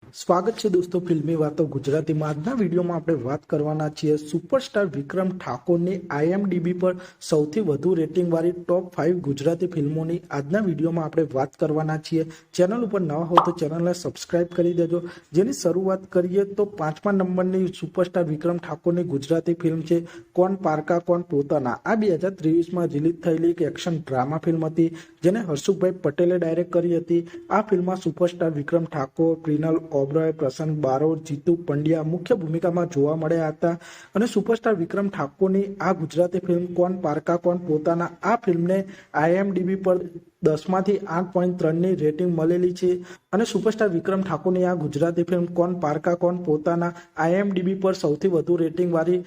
સ્વાગત છે દોસ્તો ફિલ્મી વાતો ગુજરાતીમાં। આજના વિડીયોમાં આપણે વાત કરવાના છીએ સુપરસ્ટાર વિક્રમ ઠાકોરની IMDb પર સૌથી વધુ રેટિંગવાળી ટોપ 5 ગુજરાતી ફિલ્મોની આજના વિડીયોમાં આપણે વાત કરવાના છીએ। ચેનલ ઉપર નવા હો તો ચેનલને સબસ્ક્રાઇબ કરી દેજો। જેની શરૂઆત કરીએ તો 5મા નંબરની સુપરસ્ટાર વિક્રમ ઠાકોરની ગુજરાતી ફિલ્મ છે કોન પારકા કોન પોતાના। આ 2023માં રિલીઝ થયેલી એક એક્શન ડ્રામા ફિલ્મ હતી જેને હર્ષુભાઈ પટેલે ડાયરેક્ટ કરી હતી। આ ફિલ્મમાં સુપરસ્ટાર વિક્રમ ઠાકોર, પ્રિનલ ઓબરોય, પ્રસન્ન બારોટ, જીતુ પંડ્યા મુખ્ય ભૂમિકામાં જોવા મળ્યા હતા અને સુપરસ્ટાર વિક્રમ ઠાકોરની આ ગુજરાતી ફિલ્મ કોન પારકા કોન પોતાના આ ફિલ્મને IMDb પર 10માંથી 8.3ની રેટિંગ મળેલી છે અને સુપરસ્ટાર વિક્રમ ઠાકોરની આ ગુજરાતી ફિલ્મ કોન પારકા કોન પોતાના IMDb પર સૌથી વધુ રેટિંગ વાળી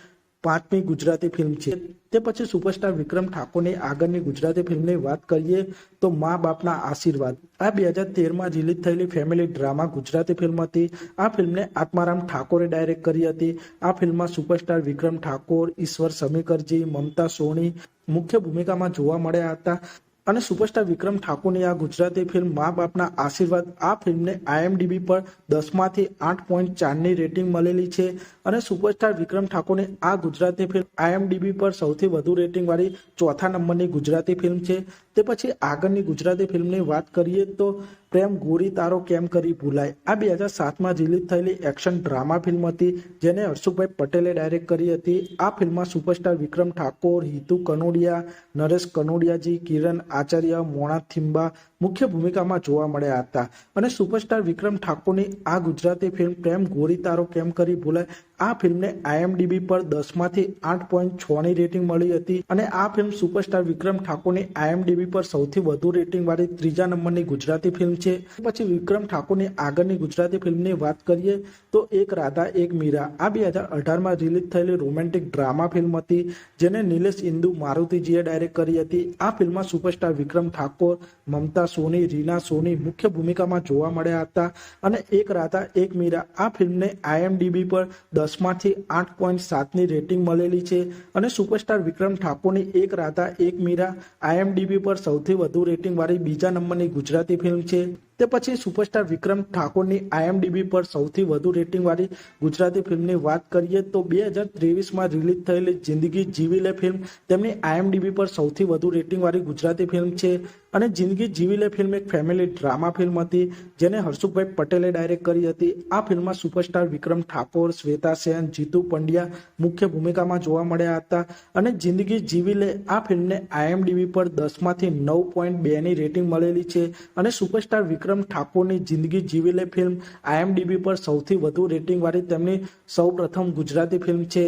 5મી ગુજરાતી ફિલ્મ છે। તે પછી સુપરસ્ટાર વિક્રમ ઠાકોરની આગળની ગુજરાતી ફિલ્મની વાત કરીએ તો મા બાપના આશીર્વાદ। આ 2013માં રિલીઝ થયેલી ફેમિલી ડ્રામા ગુજરાતી ફિલ્મ હતી। આ ફિલ્મને આત્મારામ ઠાકોરે ડાયરેક્ટ કરી હતી। આ ફિલ્મમાં સુપરસ્ટાર વિક્રમ ઠાકોર, ઈશ્વર સમીકરજી, મમતા સોની મુખ્ય ભૂમિકામાં જોવા મળ્યા હતા અને સુપરસ્ટાર વિક્રમ ઠાકોરની આ ગુજરાતી ફિલ્મ મા બાપના આશીર્વાદ આ ફિલ્મને IMDb પર 10માંથી 8.4ની રેટિંગ મળેલી છે અને સુપરસ્ટાર વિક્રમ ઠાકોરની આ ગુજરાતી ફિલ્મ IMDb પર સૌથી વધુ રેટિંગ વાળી 4થા નંબરની ગુજરાતી ફિલ્મ છે। તે પછી આગળની ગુજરાતી ફિલ્મની વાત કરીએ તો પ્રેમ ગોરી તારો કેમ કરી ભૂલાય। આ 2007માં રિલીઝ થયેલી એક્શન ડ્રામા ફિલ્મ હતી જેને હર્ષુભાઈ પટેલે ડાયરેક્ટ કરી હતી। આ ફિલ્મમાં સુપરસ્ટાર વિક્રમ ઠાકોર, હિતુ કનોડિયા, નરેશ કનોડિયાજી, કિરણ આચાર્ય, મોણા થિંબા મુખ્ય ભૂમિકામાં જોવા મળ્યા હતા અને સુપરસ્ટાર વિક્રમ ઠાકોરની આ ગુજરાતી ફિલ્મ પ્રેમ ગોરી તારો કેમ કરી ભૂલાય આ ફિલ્મને IMDb પર 10માંથી 8.6ની રેટિંગ મળી હતી અને આ ફિલ્મ સુપરસ્ટાર વિક્રમ ઠાકોરની IMDb પર સૌથી વધુ રેટિંગ વાળી 3જા નંબરની ગુજરાતી ફિલ્મ છે। પછી વિક્રમ ઠાકોરની આગળની ગુજરાતી ફિલ્મની વાત કરીએ તો એક રાધા એક મીરા। આ 2018માં રિલીઝ થયેલી રોમેન્ટિક ડ્રામા ફિલ્મ હતી જેને નિલેશ ઇન્દુ મારુતિજીએ ડાયરેક્ટ કરી હતી। આ ફિલ્મમાં સુપરસ્ટાર વિક્રમ ઠાકોર, મમતા સોની, રીના સોની મુખ્ય ભૂમિકામાં જોવા મળ્યા હતા અને એક રાધા એક મીરા આ ફિલ્મને IMDb પર 10માંથી 8.7ની રેટિંગ મળેલી છે અને સુપરસ્ટાર વિક્રમ ઠાકોરની એક રાધા એક મીરા IMDb પર સૌથી વધુ રેટિંગ વાળી 2જા નંબરની ગુજરાતી ફિલ્મ છે। તે પછી સુપરસ્ટાર વિક્રમ ઠાકોરની IMDb પર સૌથી વધુ રેટિંગ વાળી ગુજરાતી ફિલ્મની વાત કરીએ તો 2023માં રિલીઝ થયેલી જિંદગી જીવી લે ફિલ્મ તેમની IMDb પર સૌથી વધુ રેટિંગ વાળી ગુજરાતી ફિલ્મ છે અને જિંદગી જીવી લે ફિલ્મ એક ફેમિલી ડ્રામા ફિલ્મ હતી જેને હર્ષુભાઈ પટેલે ડાયરેક્ટ કરી હતી। આ ફિલ્મમાં સુપરસ્ટાર વિક્રમ ઠાકોર, શ્વેતા સેન, જીતુ પંડ્યા મુખ્ય ભૂમિકામાં જોવા મળ્યા હતા અને જિંદગી જીવી લે આ ફિલ્મને IMDb પર 10માંથી 9.2ની રેટિંગ મળેલી છે અને સુપરસ્ટાર વિક્રમ ઠાકોરની જિંદગી જીવી લે ફિલ્મ IMDb પર સૌથી વધુ રેટિંગ વાળી તેમની સૌપ્રથમ ગુજરાતી ફિલ્મ છે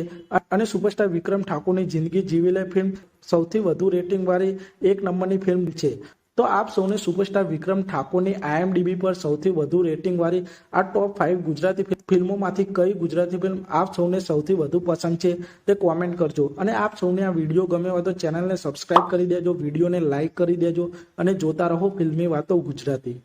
અને સુપરસ્ટાર વિક્રમ ઠાકોરની જિંદગી જીવી લે ફિલ્મ સૌથી વધુ રેટિંગ વાળી 1 નંબરની ફિલ્મ છે। તો આપ સૌને સુપરસ્ટાર વિક્રમ ઠાકોરની IMDb પર સૌથી વધુ રેટિંગ વાળી આ ટોપ 5 ગુજરાતી ફિલ્મોમાંથી કઈ ગુજરાતી ફિલ્મ આપ સૌને સૌથી વધુ પસંદ છે તે કોમેન્ટ કરજો અને આપ સૌને આ વિડીયો ગમ્યો હોય તો ચેનલને સબસ્ક્રાઇબ કરી દેજો, વિડીયોને લાઇક કરી દેજો અને જોતા રહો ફિલ્મી વાતો ગુજરાતી।